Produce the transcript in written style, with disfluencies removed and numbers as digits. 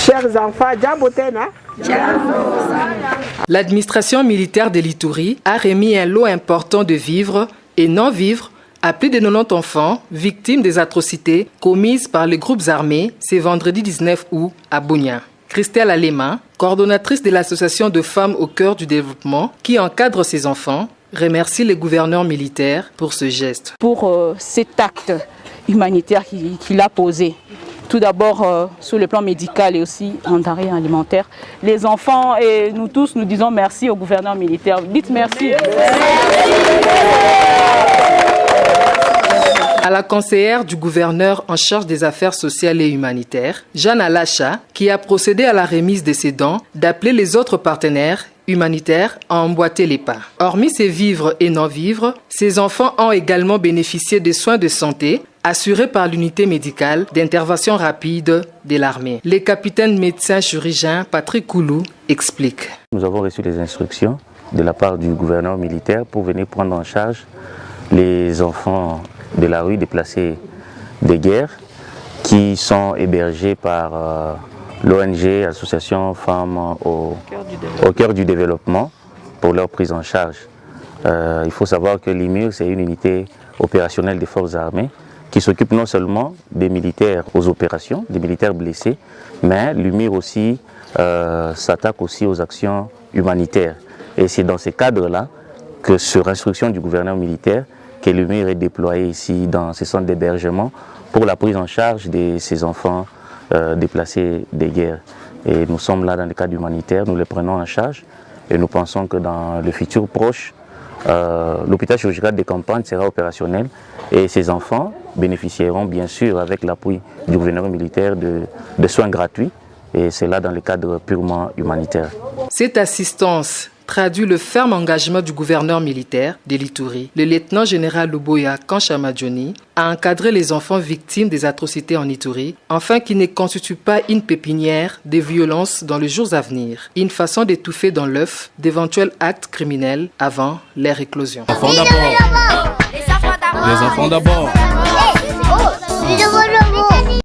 Chers enfants, Djabotena. L'administration militaire de l'Ituri a remis un lot important de vivres et non-vivres à plus de 90 enfants victimes des atrocités commises par les groupes armés ce vendredi 19 août à Bunia. Christelle Alema, coordonnatrice de l'association de femmes au cœur du développement qui encadre ces enfants, remercie les gouverneurs militaires pour ce geste. Pour cet acte humanitaire qu'il a posé, tout d'abord sur le plan médical et aussi en denrées alimentaires, les enfants et nous tous, nous disons merci au gouverneur militaire. Dites merci. À la conseillère du gouverneur en charge des affaires sociales et humanitaires, Jeanne Alacha, qui a procédé à la remise de ses dons, d'appeler les autres partenaires humanitaires à emboîter les pas. Hormis ces vivres et non-vivres, ces enfants ont également bénéficié de soins de santé assurés par l'unité médicale d'intervention rapide de l'armée. Le capitaine médecin chirurgien Patrick Koulou explique. Nous avons reçu des instructions de la part du gouverneur militaire pour venir prendre en charge les enfants de la rue déplacés de guerre qui sont hébergés par l'ONG, Association Femmes au cœur du développement pour leur prise en charge. Il faut savoir que l'IMUR, c'est une unité opérationnelle des forces armées qui s'occupe non seulement des militaires aux opérations, des militaires blessés, mais l'IMUR aussi s'attaque aussi aux actions humanitaires. Et c'est dans ces cadres-là que, sur instruction du gouverneur militaire, que l'IMUR est déployé ici dans ces centres d'hébergement pour la prise en charge de ces enfants déplacés des guerres. Et nous sommes là dans le cadre humanitaire, nous les prenons en charge et nous pensons que dans le futur proche, l'hôpital chirurgical de campagne sera opérationnel et ces enfants bénéficieront bien sûr avec l'appui du gouverneur militaire de soins gratuits et c'est là dans le cadre purement humanitaire. Cette assistance traduit le ferme engagement du gouverneur militaire de l'Ituri. Le lieutenant-général Luboya Kanchamadjoni a encadré les enfants victimes des atrocités en Ituri afin qu'ils ne constituent pas une pépinière de violence dans les jours à venir, une façon d'étouffer dans l'œuf d'éventuels actes criminels avant leur éclosion. Les enfants d'abord. Les enfants d'abord.